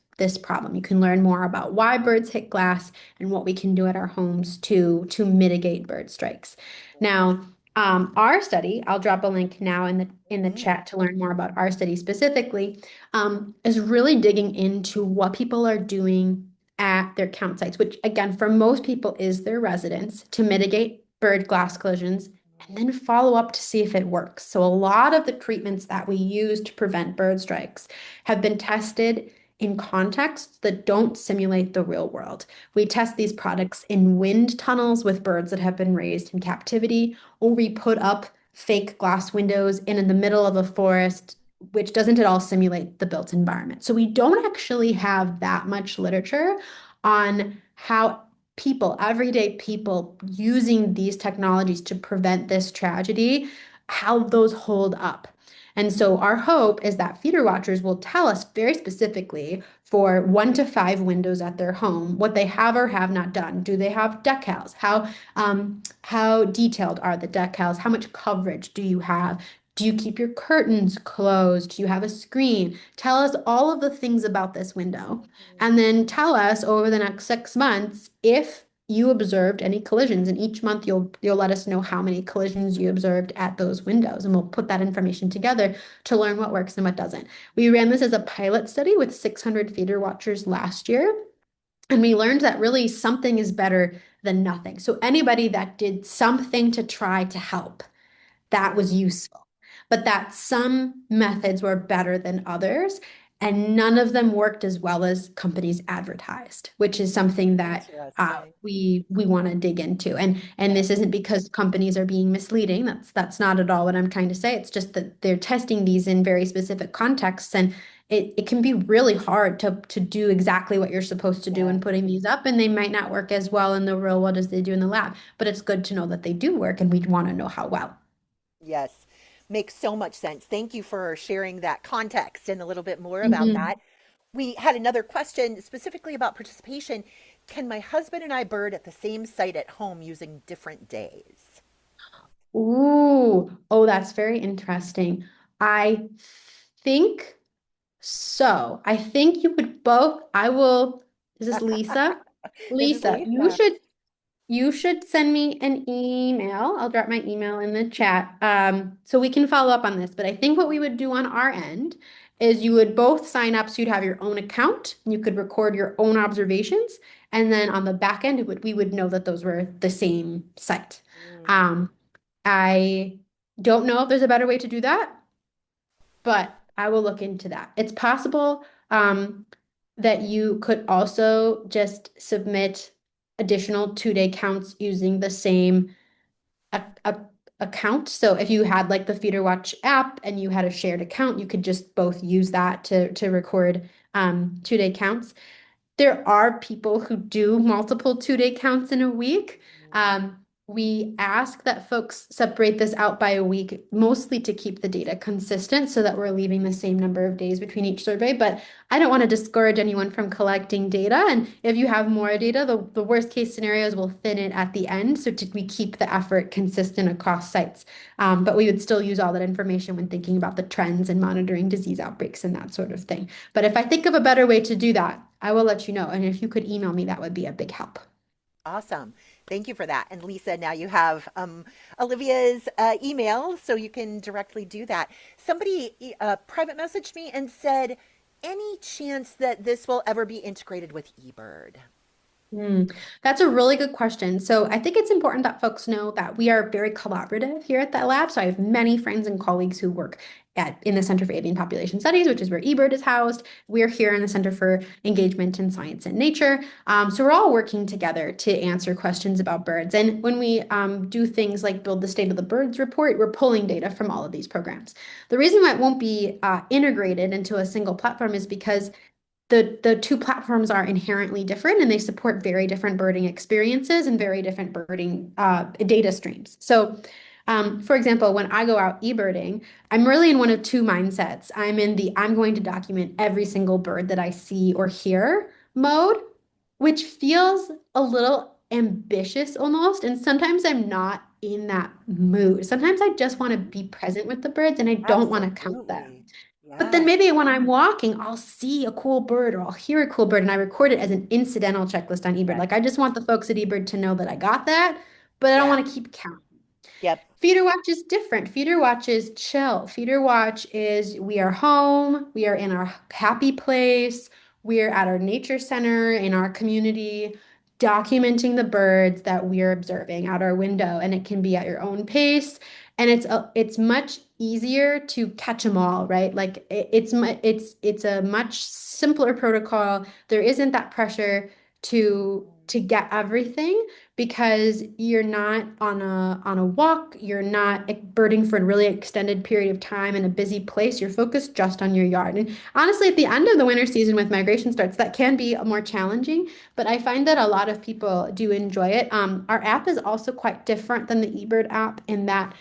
problem. You can learn more about why birds hit glass and what we can do at our homes to mitigate bird strikes. Now, our study, I'll drop a link now in the Mhm. chat to learn more about our study specifically, is really digging into what people are doing at their count sites, which again, for most people is their residence to mitigate bird glass collisions and then follow up to see if it works. So a lot of the treatments that we use to prevent bird strikes have been tested in contexts that don't simulate the real world. We test these products in wind tunnels with birds that have been raised in captivity, or we put up fake glass windows in the middle of a forest, which doesn't at all simulate the built environment. So we don't actually have that much literature on how people, everyday people using these technologies to prevent this tragedy, how those hold up. And so our hope is that feeder watchers will tell us very specifically for 1 to 5 windows at their home what they have or have not done. Do they have decals? How detailed are the decals? How much coverage do you have? Do you keep your curtains closed? Do you have a screen? Tell us all of the things about this window. And then tell us over the next 6 months if you observed any collisions. And each month you'll let us know how many collisions you observed at those windows. And we'll put that information together to learn what works and what doesn't. We ran this as a pilot study with 600 feeder watchers last year. And we learned that really something is better than nothing. So anybody that did something to try to help, that was useful. But that some methods were better than others. and none of them worked as well as companies advertised, which is something that Interesting. we want to dig into. And Yep. this isn't because companies are being misleading. That's not at all what I'm trying to say. It's just that they're testing these in very specific contexts, and it can be really hard to do exactly what you're supposed to do in Yes. putting these up, and they might not work as well in the real world as they do in the lab. But it's good to know that they do work, and we want to know how well. Yes. Makes so much sense. Thank you for sharing that context and a little bit more about Mhm. that. We had another question specifically about participation. Can my husband and I bird at the same site at home using different days? Ooh, oh, that's very interesting. I think so. I think you would both. Is this Lisa? This is Lisa, Lisa. you should send me an email. I'll drop my email in the chat, so we can follow up on this. But I think what we would do on our end is you would both sign up so you'd have your own account. You could record your own observations. And then on the back end, we would know that those were the same site. Mm, Um, I don't know if there's a better way to do that, but I will look into that. It's possible that you could also just submit additional 2-day counts using the same a account. So if you had like the FeederWatch app and you had a shared account, you could just both use that to record 2-day counts. There are people who do multiple 2-day counts in a week. mm, We ask that folks separate this out by a week, mostly to keep the data consistent so that we're leaving the same number of days between each survey. But I don't want to discourage anyone from collecting data. And if you have more data, the worst case scenarios will thin it at the end. So we keep the effort consistent across sites. But we would still use all that information when thinking about the trends and monitoring disease outbreaks and that sort of thing. But if I think of a better way to do that, I will let you know. And if you could email me, that would be a big help. awesome. Thank you for that. And Lisa, now you have Olivia's email, so you can directly do that. Somebody private messaged me and said, any chance that this will ever be integrated with eBird? That's a really good question. So I think it's important that folks know that we are very collaborative here at the lab. So I have many friends and colleagues who work in the Center for Avian Population Studies, which is where eBird is housed. We're here in the Center for Engagement in Science and Nature. So we're all working together to answer questions about birds. And when we do things like build the State of the Birds report, we're pulling data from all of these programs. The reason why it won't be integrated into a single platform is because the two platforms are inherently different and they support very different birding experiences and very different birding data streams. So, for example, when I go out e-birding, I'm really in one of two mindsets. I'm in the I'm going to document every single bird that I see or hear mode, which feels a little ambitious almost. And sometimes I'm not in that mood. Sometimes I just want to be present with the birds and I don't want to count them. Absolutely. But then Yes. maybe when I'm walking, I'll see a cool bird or I'll hear a cool bird and I record it as an incidental checklist on eBird. Yes. Like I just want the folks at eBird to know that I got that, but I don't Yeah. want to keep count. Yep. FeederWatch is different. FeederWatch is chill. FeederWatch is we are home, we are in our happy place, we're at our nature center in our community, documenting the birds that we're observing out our window, and it can be at your own pace. And it's much easier to catch them all, right? Like it's a much simpler protocol. There isn't that pressure to get everything because you're not on a walk, you're not birding for a really extended period of time in a busy place. You're focused just on your yard. And honestly, at the end of the winter season with migration starts, that can be more challenging, but I find that a lot of people do enjoy it. Our app is also quite different than the eBird app in that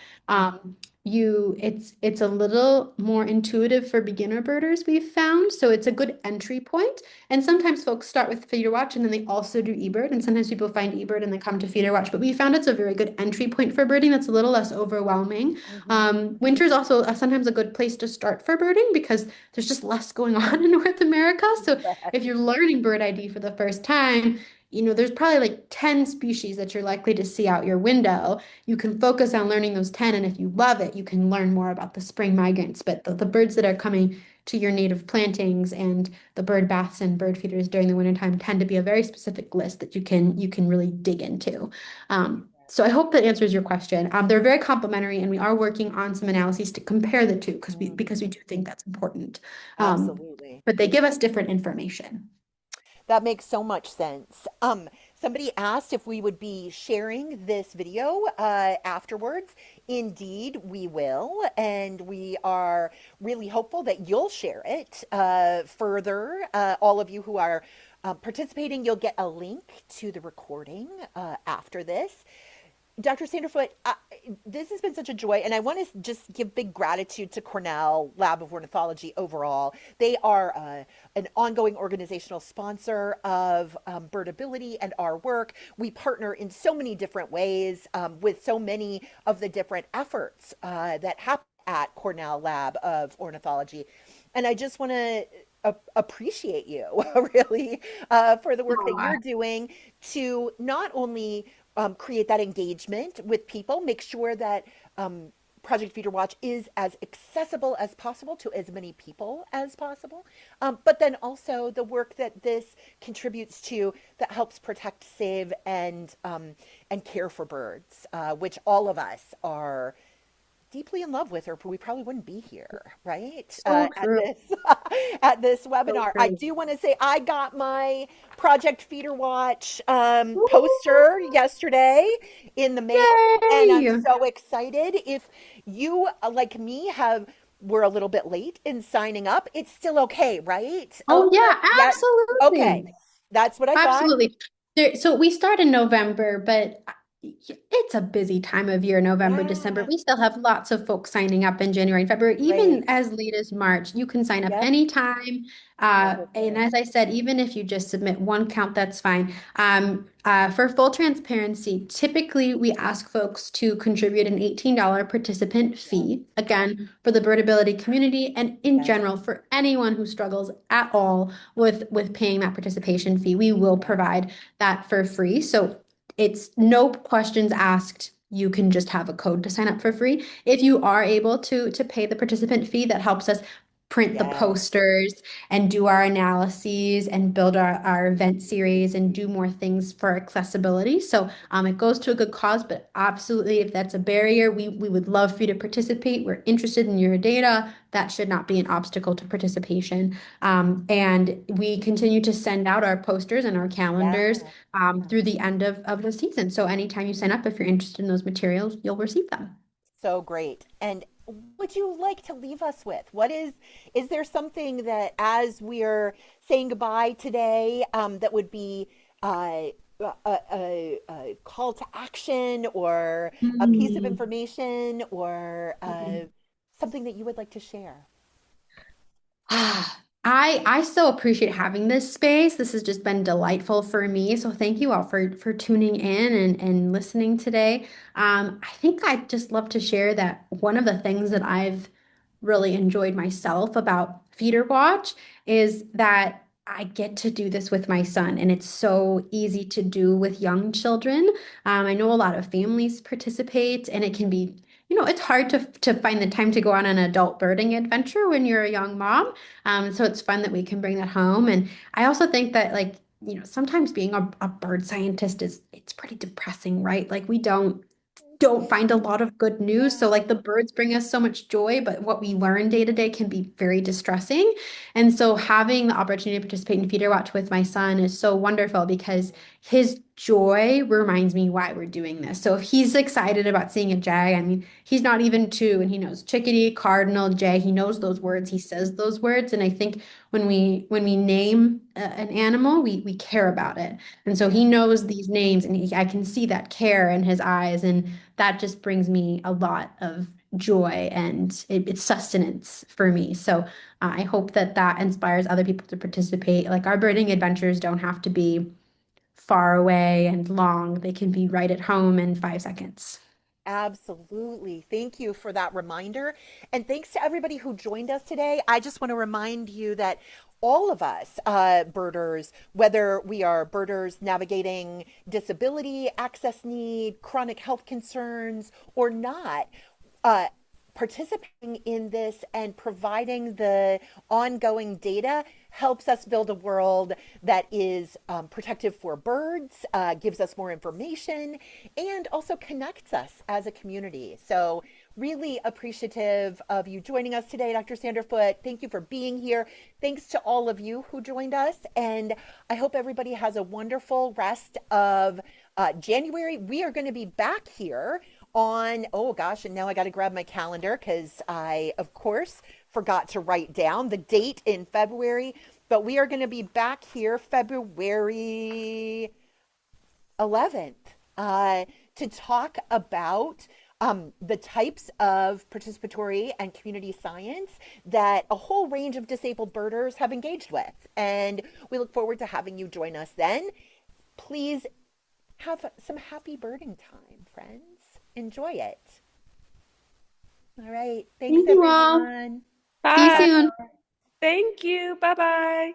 it's a little more intuitive for beginner birders we've found. So it's a good entry point. And sometimes folks start with FeederWatch and then they also do eBird. And sometimes people find eBird and they come to FeederWatch. But we found it's a very good entry point for birding that's a little less overwhelming. Hmm. Winter is also sometimes a good place to start for birding because there's just less going on in North America. So if you're learning bird ID for the first time, there's probably like 10 species that you're likely to see out your window. You can focus on learning those 10, and if you love it, you can learn more about the spring migrants. But the birds that are coming to your native plantings and the bird baths and bird feeders during the wintertime tend to be a very specific list that you can really dig into. So I hope that answers your question. They're very complementary, and we are working on some analyses to compare the two because we Mhm. do think that's important. Um, Absolutely. but they give us different information. That makes so much sense. Somebody asked if we would be sharing this video afterwards. Indeed, we will, and we are really hopeful that you'll share it further. All of you who are participating, you'll get a link to the recording after this. Dr. Sanderfoot, this has been such a joy, and I want to just give big gratitude to Cornell Lab of Ornithology overall. They are an ongoing organizational sponsor of Birdability and our work. We partner in so many different ways with so many of the different efforts that happen at Cornell Lab of Ornithology. And I just want to appreciate you really for the work that Aw. you're doing to not only create that engagement with people, make sure that Project FeederWatch is as accessible as possible to as many people as possible. But then also the work that this contributes to that helps protect, save, and care for birds, which all of us are deeply in love with, or we probably wouldn't be here, right? So At true. this at this So webinar. I true. do want to say I got my Project FeederWatch Woo! poster yesterday in the mail, and I'm Yay! so excited. If you, like me, have were a little bit late in signing up, it's still okay, right, Oh Olivia? yeah, Yeah. Okay, absolutely. that's what I thought. Absolutely. So we start in November, but it's a busy time of year, November, December. Yeah, We still have lots of folks signing up in January and February, even great. as late as March. You can sign up Yep, anytime. And wonderful. as I said, even if you just submit one count, that's fine. For full transparency, typically we ask folks to contribute an $18 participant Yeah, fee, again, for the birdability community and in yes, general for anyone who struggles at all with paying that participation fee. We will yeah, provide that for free. So it's no questions asked. You can just have a code to sign up for free. If you are able to pay the participant fee, that helps us print the yes. posters and do our analyses and build our event series and do more things for accessibility. So it goes to a good cause, but absolutely, if that's a barrier, we would love for you to participate. We're interested in your data. That should not be an obstacle to participation. And we continue to send out our posters and our Yeah. calendars through the end of the season. So anytime you sign up, if you're interested in those materials, you'll receive them. So great. And would you like to leave us with? Is there something that as we're saying goodbye today, that would be uh, a call to action or a piece of Mm. information or something that you would like to share? I so appreciate having this space. This has just been delightful for me. So thank you all for tuning in and listening today. I think I'd just love to share that one of the things that I've really enjoyed myself about Feeder Watch is that I get to do this with my son, and it's so easy to do with young children. I know a lot of families participate, and it can be, it's hard to find the time to go on an adult birding adventure when you're a young mom. So it's fun that we can bring that home. And I also think that like, sometimes being a bird scientist it's pretty depressing, right? Like we don't find a lot of good news. So Yeah. like the birds bring us so much joy, but what we learn day to day can be very distressing. And so having the opportunity to participate in Feeder Watch with my son is so wonderful because his joy reminds me why we're doing this. So if he's excited about seeing a jay, I mean, he's not even two and he knows chickadee, cardinal, jay. He knows those words. He says those words. And I think when we name an animal, we care about it. And so he Yeah. knows these names and I can see that care in his eyes. And that just brings me a lot of joy and it's sustenance for me. So I hope that that inspires other people to participate. Like our birding adventures don't have to be far away and long. They can be right at home in 5 seconds. Absolutely. Thank you for that reminder. And thanks to everybody who joined us today. I just want to remind you that all of us, birders, whether we are birders navigating disability, access need, chronic health concerns, or not, uh, participating in this and providing the ongoing data helps us build a world that is protective for birds, gives us more information, and also connects us as a community. So, really appreciative of you joining us today, Dr. Sanderfoot. Thank you for being here. Thanks to all of you who joined us. And I hope everybody has a wonderful rest of January. We are going to be back here on, oh gosh, and now I got to grab my calendar because I, of course, forgot to write down the date in February. But we are going to be back here February 11th to talk about the types of participatory and community science that a whole range of disabled birders have engaged with. And we look forward to having you join us then. Please have some happy birding time, friends. Enjoy it. All right. Thanks, Thank you all. everyone. See you Bye. soon. Thank you. Bye bye.